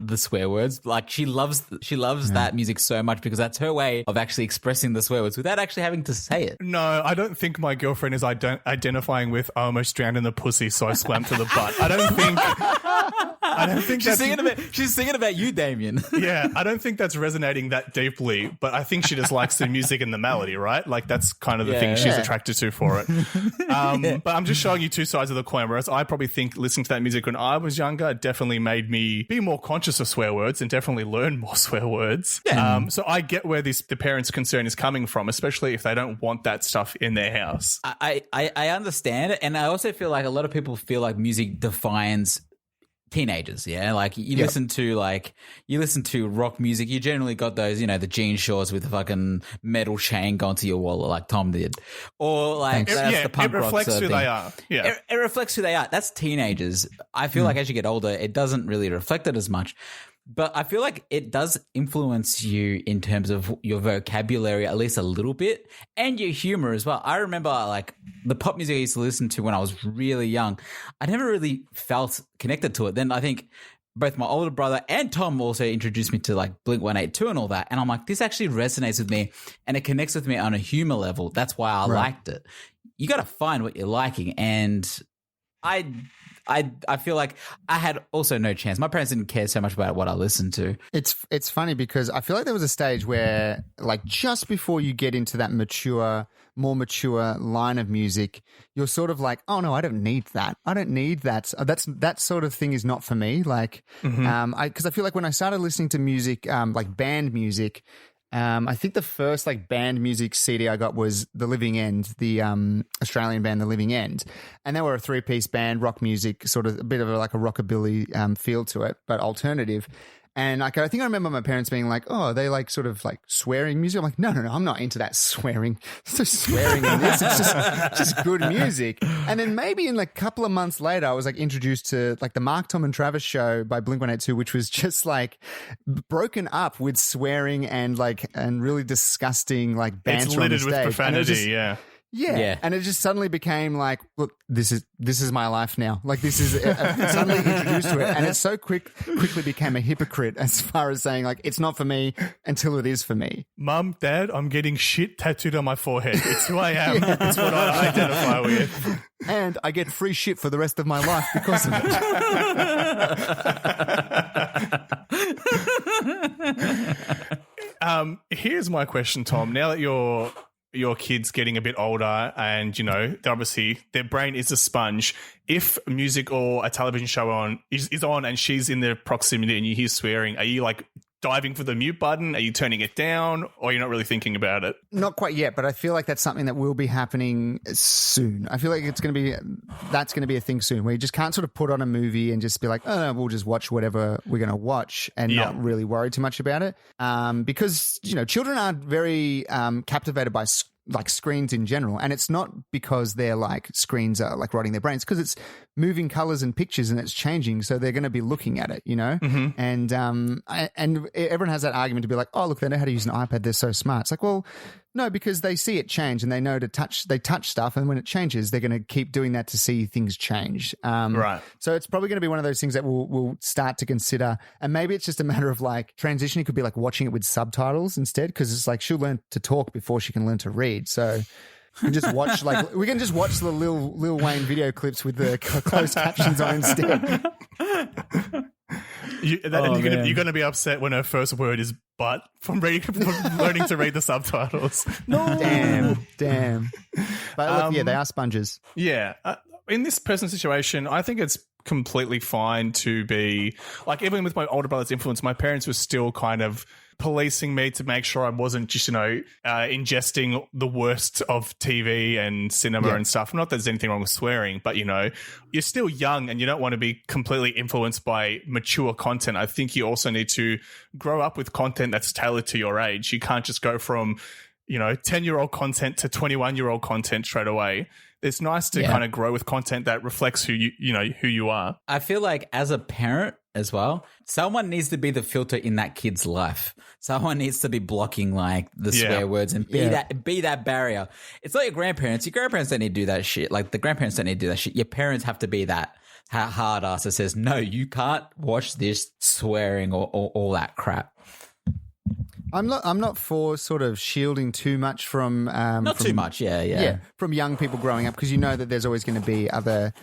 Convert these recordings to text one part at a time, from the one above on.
the swear words. Like she loves that music so much because that's her way of actually expressing the swear words without actually having to say it. No, I don't think my girlfriend is identifying with I almost drowned in the pussy, so I swam to the butt. I don't think she's singing about you, Damien. Yeah, I don't think that's resonating that deeply, but I think she just likes the music and the melody, right? Like that's kind of the thing she's attracted to for it. But I'm just showing you two sides of the coin, whereas I probably think listening to that music when I was younger definitely made me be more conscious of swear words and definitely learn more swear words. Yeah. So I get where the parents' concern is coming from, especially if they don't want that stuff in their house. I understand it, and I also feel like a lot of people feel like music defines teenagers, yeah. Like you listen to rock music, you generally got those, the jean shorts with the fucking metal chain going to your wallet, like Tom did, or like that's the punk rock. It reflects who they are. Yeah, it reflects who they are. That's teenagers. I feel like as you get older, it doesn't really reflect it as much. But I feel like it does influence you in terms of your vocabulary at least a little bit and your humor as well. I remember like the pop music I used to listen to when I was really young. I never really felt connected to it. Then I think both my older brother and Tom also introduced me to like Blink-182 and all that. And I'm like, this actually resonates with me and it connects with me on a humor level. That's why I liked it. You got to find what you're liking. And I feel like I had also no chance. My parents didn't care so much about what I listened to. It's funny because I feel like there was a stage where like just before you get into that more mature line of music, you're sort of like, oh no, I don't need that. I don't need that. That sort of thing is not for me. Like, because I feel like when I started listening to music, like band music, I think the first like band music CD I got was The Living End, the Australian band The Living End, and they were a 3-piece band, rock music, sort of a bit of like a rockabilly feel to it, but alternative. And like, I think I remember my parents being like, "Oh, they like sort of like swearing music." I'm like, "No, I'm not into that swearing. There's no swearing in this. It's just good music." And then maybe in like a couple of months later, I was like introduced to like the Mark, Tom and Travis show by Blink-182, which was just like broken up with swearing and really disgusting like banter. It's littered with profanity. Yeah, and it just suddenly became like, look, this is my life now. Like this is suddenly introduced to it, and it so quickly became a hypocrite as far as saying like it's not for me until it is for me. Mum, Dad, I'm getting shit tattooed on my forehead. It's who I am. It's what I identify with, and I get free shit for the rest of my life because of it. Here's my question, Tom. Now that your kid's getting a bit older and, they're obviously their brain is a sponge. If music or a television show is on and she's in the proximity and you hear swearing, are you like diving for the mute button? Are you turning it down or you're not really thinking about it? Not quite yet, but I feel like that's something that will be happening soon. I feel like that's going to be a thing soon where you just can't sort of put on a movie and just be like, oh, no, we'll just watch whatever we're going to watch and not really worry too much about it. Because, children are very captivated by like screens in general, and it's not because they're like screens are like rotting their brains, because it's moving colors and pictures and it's changing, so they're going to be looking at it, and everyone has that argument to be like, oh look, they know how to use an iPad, they're so smart. It's like, well, no, because they see it change and they know they touch stuff, and when it changes they're going to keep doing that to see things change. Right. So it's probably going to be one of those things that we'll start to consider, and maybe it's just a matter of like transitioning. Could be like watching it with subtitles instead, because it's like she'll learn to talk before she can learn to read. So we can just watch the Lil Wayne video clips with the closed captions on instead. You're going to be upset when her first word is "but" from learning to read the subtitles. No, damn. But look, they are sponges. Yeah, in this person's situation, I think it's completely fine to be like, even with my older brother's influence, my parents were still kind of policing me to make sure I wasn't just, ingesting the worst of TV and cinema and stuff. Not that there's anything wrong with swearing, but, you're still young and you don't want to be completely influenced by mature content. I think you also need to grow up with content that's tailored to your age. You can't just go from, 10-year-old content to 21-year-old content straight away. It's nice to kind of grow with content that reflects who you are. I feel like as a parent as well, someone needs to be the filter in that kid's life. Someone needs to be blocking like the swear words and be that barrier. It's like your grandparents. Your grandparents don't need to do that shit. Like the grandparents don't need to do that shit. Your parents have to be that. hard ass that says, no, you can't watch this swearing or all that crap. I'm not for sort of shielding too much from Too much, yeah, from young people growing up, because you know that there's always going to be other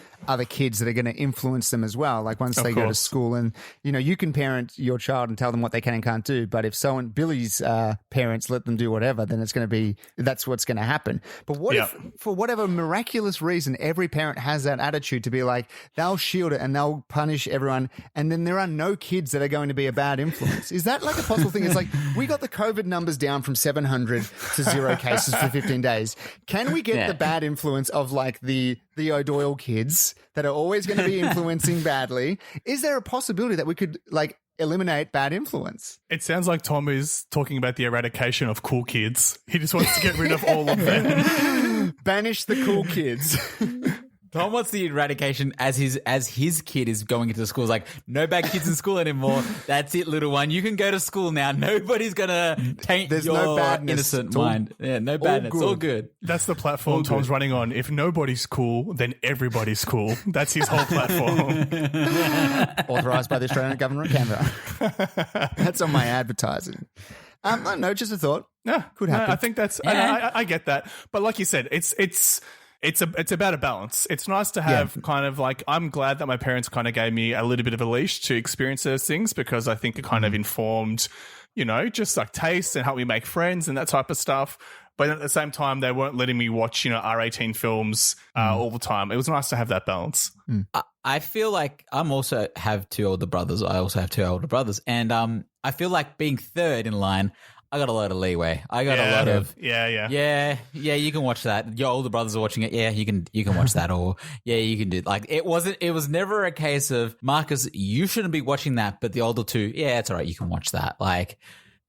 kids that are going to influence them as well. Like once they go to school, and you can parent your child and tell them what they can and can't do. But if Billy's parents let them do whatever, then that's what's going to happen. But what if, for whatever miraculous reason, every parent has that attitude to be like they'll shield it and they'll punish everyone, and then there are no kids that are going to be a bad influence? Is that like a possible thing? It's like we got the COVID numbers down from 700 to 0 cases for 15 days. Can we get the bad influence of like the O'Doyle kids that are always going to be influencing badly? Is there a possibility that we could like eliminate bad influence? It sounds like Tom is talking about the eradication of cool kids. He just wants to get rid of all of them. Banish the cool kids. Tom wants the eradication as his kid is going into school. It's like, no bad kids in school anymore. That's it, little one. You can go to school now. Nobody's going to taint your no badness. innocent mind. Yeah, no badness. It's all good. That's the platform Tom's running on. If nobody's cool, then everybody's cool. That's his whole platform. Authorised by the Australian Government of Canberra. That's on my advertising. No, just a thought. Yeah, could happen. No, I think that's. I get that, but like you said, it's about a balance. It's nice to have kind of like, I'm glad that my parents kind of gave me a little bit of a leash to experience those things, because I think it kind of informed, just like tastes and helped me make friends and that type of stuff. But at the same time, they weren't letting me watch, R18 films all the time. It was nice to have that balance. I feel like I also have two older brothers. And I feel like being third in line, I got a lot of leeway. I got a lot of yeah. You can watch that. Your older brothers are watching it. Yeah, you can watch that. Or you can do like it was never a case of Marcus, you shouldn't be watching that. But the older two, it's all right. You can watch that. Like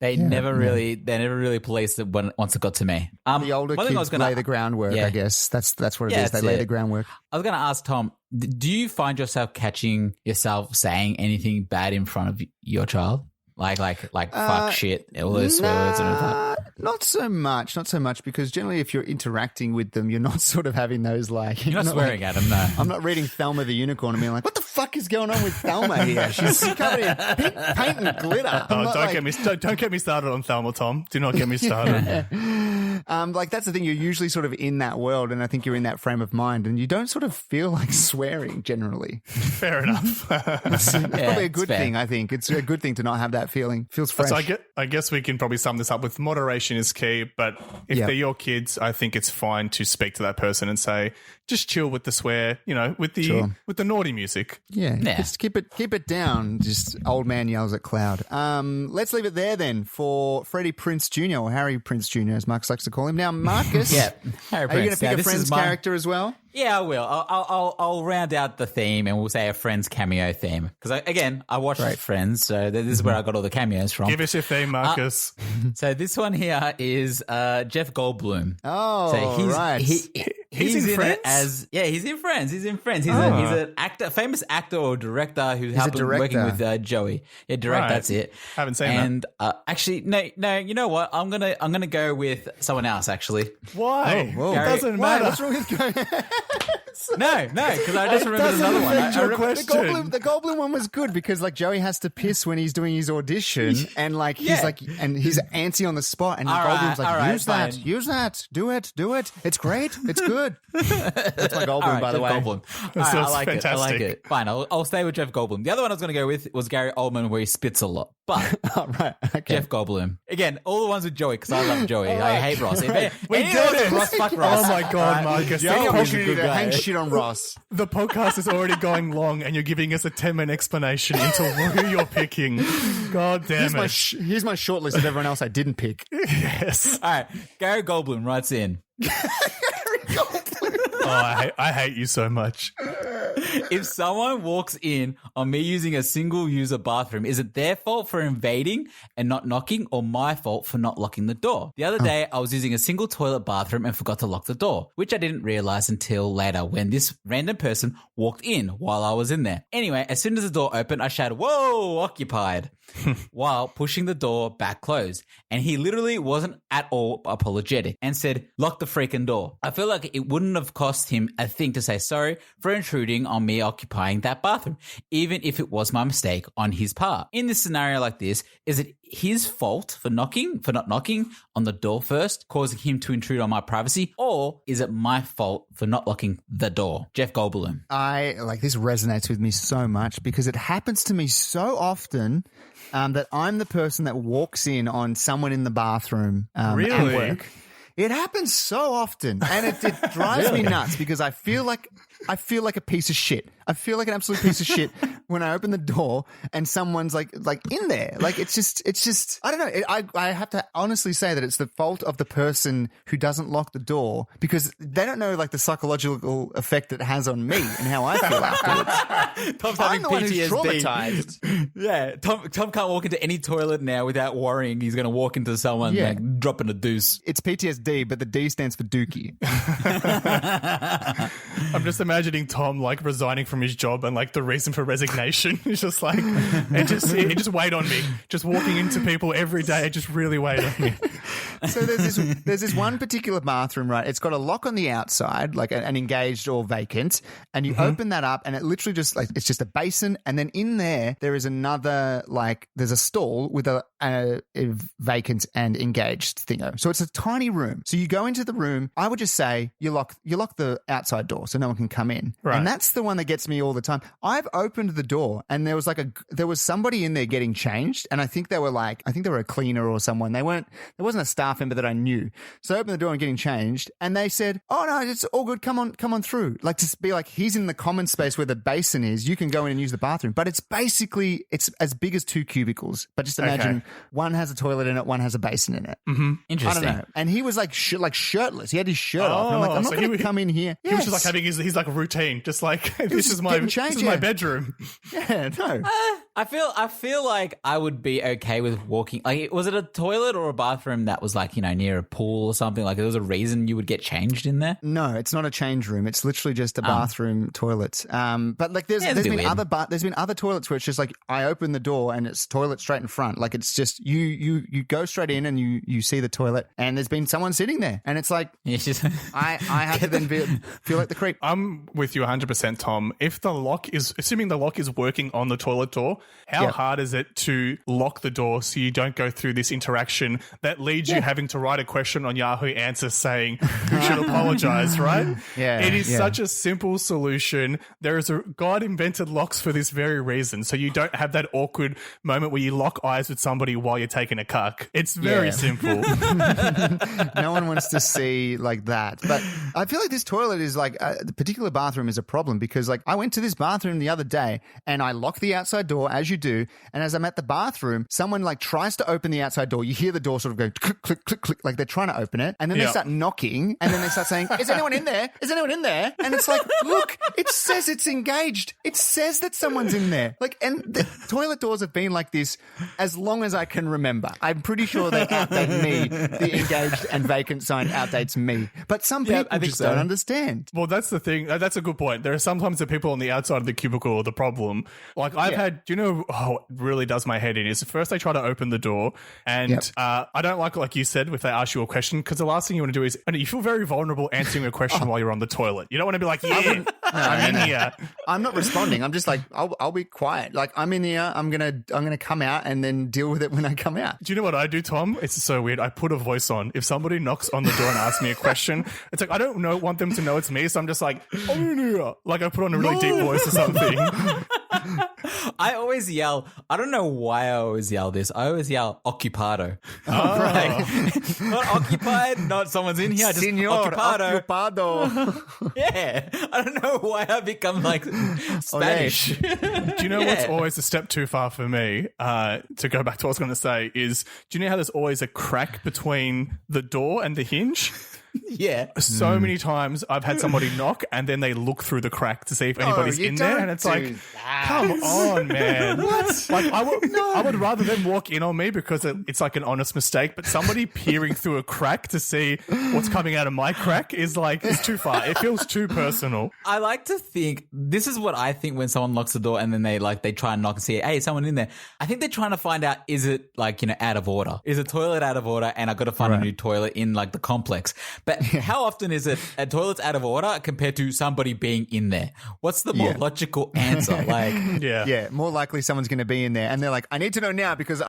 they never really policed it once it got to me. The older kids lay the groundwork. I guess that's what it is. They lay the groundwork. I was going to ask Tom, do you find yourself catching yourself saying anything bad in front of your child? Like fuck shit, all those words and all that. Not so much, because generally if you're interacting with them, you're not sort of having those like... You're not swearing at them, no. I'm not reading Thelma the Unicorn and being like, what the fuck is going on with Thelma here? She's covered in pink paint and glitter. Don't get me started on Thelma, Tom. Do not get me started. That's the thing, you're usually sort of in that world, and I think you're in that frame of mind, and you don't sort of feel like swearing generally. Fair enough. It's probably a good thing, I think. It's a good thing to not have that feeling. Feels fresh. So I guess we can probably sum this up with moderation is key, but if they're your kids, I think it's fine to speak to that person and say, just chill with the swear, with the naughty music. Yeah. Just keep it down. Just old man yells at cloud. Let's leave it there then for Freddie Prinze Jr. or Harry Prinze Jr. as Marcus likes to call him. Now, Marcus, Harry Prinze. Are you going to pick a Friends character as well? Yeah, I will. I'll round out the theme and we'll say a Friends cameo theme. Because, I watched Friends, so this is where I got all the cameos from. Give us your theme, Marcus. So this one here is Jeff Goldblum. Oh, so right. He's in Friends? He's in Friends. He's an actor, famous actor or director who's working with Joey. Yeah, Right. That's it. Haven't seen that. Actually, no. You know what? I'm gonna go with someone else. Actually, why? Oh, it doesn't matter. What's wrong with going? no, because I just remembered another one. The Goldblum one was good because like Joey has to piss when he's doing his audition, and like he's he's antsy on the spot, and Goldblum's like, use that, do it, it's great, it's good. That's my Goldblum, by the way. Goldblum. I like it. Fine, I'll stay with Jeff Goldblum. The other one I was going to go with was Gary Oldman, where he spits a lot. But Jeff Goldblum again, all the ones with Joey because I love Joey. I hate Ross. We did it. Ross, fuck Ross. Oh my god, Marcus! Any opportunity to hang shit on Ross. The podcast is already going long, and you're giving us a 10-minute explanation into who you're picking. God damn it! Here's my short list of everyone else I didn't pick. Yes. All right, Gary Goldblum writes in. Oh, I hate you so much. If someone walks in on me using a single user bathroom, is it their fault for invading and not knocking, or my fault for not locking the door? The other day, I was using a single toilet bathroom and forgot to lock the door, which I didn't realize until later when this random person walked in while I was in there. Anyway, as soon as the door opened, I shouted, "Whoa, occupied," while pushing the door back closed. And he literally wasn't at all apologetic and said, "Lock the freaking door." I feel like it wouldn't have cost him a thing to say sorry for intruding on me occupying that bathroom, even if it was my mistake on his part. In this scenario like this, is it his fault for not knocking on the door first, causing him to intrude on my privacy, or is it my fault for not locking the door? Jeff Goldblum. This resonates with me so much because it happens to me so often that I'm the person that walks in on someone in the bathroom at work. It happens so often, and it drives me nuts because I feel like a piece of shit. I feel like an absolute piece of shit when I open the door and someone's like in there. Like it's just I don't know. I have to honestly say that it's the fault of the person who doesn't lock the door because they don't know like the psychological effect it has on me and how I feel afterwards. Tom's I'm having the one who's PTSD. traumatized. Yeah, Tom can't walk into any toilet now without worrying he's going to walk into someone like dropping a deuce. It's PTSD, but the D stands for Dookie. I'm just imagining Tom like resigning from his job and like the reason for resignation is just like it just weighed on me. Just walking into people every day, it just really weighed on me. So there's this one particular bathroom, right? It's got a lock on the outside, like an engaged or vacant, and you open that up, and it literally just like it's just a basin, and then in there is another there's a stall with a vacant and engaged thingo. So it's a tiny room. So you go into the room. I would just say you lock the outside door so no one can come in, right. And that's the one that gets me all the time. I've opened the door, and there was somebody in there getting changed, and I think they were a cleaner or someone. There wasn't a staff member that I knew. So I opened the door and getting changed, and they said, "Oh no, it's all good. Come on through." Like to be like, he's in the common space where the basin is. You can go in and use the bathroom, but it's as big as 2 cubicles. But just imagine one has a toilet in it, one has a basin in it. Mm-hmm. Interesting. I don't know. And he was like shirtless. He had his shirt off. And I'm like, I'm not going to come in here. He was just like having his like routine, just like this is my bedroom. Yeah, no. I feel like I would be okay with walking. Like, was it a toilet or a bathroom that was like, near a pool or something? Like, there was a reason you would get changed in there? No, it's not a change room. It's literally just a bathroom toilet. But like, there's been other toilets where it's just like I open the door and it's toilet straight in front. Like it's just you go straight in and you see the toilet and there's been someone sitting there and it's like I have to then feel like the creep. I'm with you 100%, Tom. If assuming the lock is working on the toilet door, how hard is it to lock the door so you don't go through this interaction that leads you having to write a question on Yahoo Answers saying who should apologize, right? Yeah. It is such a simple solution. God invented locks for this very reason, so you don't have that awkward moment where you lock eyes with somebody while you're taking a cuck. It's very simple. No one wants to see like that. But I feel like this toilet is like the particular bathroom is a problem because like I went to this bathroom the other day and I locked the outside door as you do. And as I'm at the bathroom, someone like tries to open the outside door. You hear the door sort of go click, click, click, click, like they're trying to open it. And then they start knocking and then they start saying, "Is anyone in there? Is anyone in there?" And it's like, look, it says it's engaged. It says that someone's in there. Like, and the toilet doors have been like this as long as I can remember. I'm pretty sure they outdate me. The engaged and vacant sign outdates me. But some people don't understand. Well, that's the thing. That's a good point. There are sometimes the people on the outside of the cubicle are the problem. Like I've had, it really does my head in is first they try to open the door and I don't like you said, if they ask you a question, because the last thing you want to do is, you feel very vulnerable answering a question while you're on the toilet. You don't want to be like, I'm in here. I'm not responding. I'm just like, I'll be quiet. Like I'm in here. I'm gonna come out and then deal with it when I come out. Do you know what I do, Tom? It's so weird. I put a voice on. If somebody knocks on the door and asks me a question, it's like I don't want them to know it's me, so I'm just like, I'm in here. Like I put on a really deep voice or something. I always yell. I don't know why I always yell this. I always yell occupado. Right. Not occupied, not someone's in here, just Señor, occupado. Yeah. I don't know why I become like Spanish. Do you know what's always a step too far for me? To go back to what I was going to say is, do you know how there's always a crack between the door and the hinge? Yeah. So many times I've had somebody knock and then they look through the crack to see if anybody's in there, and it's like, come on, man. What? Like I would rather them walk in on me because it's like an honest mistake, but somebody peering through a crack to see what's coming out of my crack is like, it's too far. It feels too personal. I like to think, this is what I think when someone locks the door and then they try and knock and see, hey, someone in there. I think they're trying to find out, is it like, out of order? Is the toilet out of order and I've got to find a new toilet in like the complex? But how often is it a toilet's out of order compared to somebody being in there? What's the more logical answer? Like, Yeah. Yeah, more likely someone's going to be in there, and they're like, "I need to know now because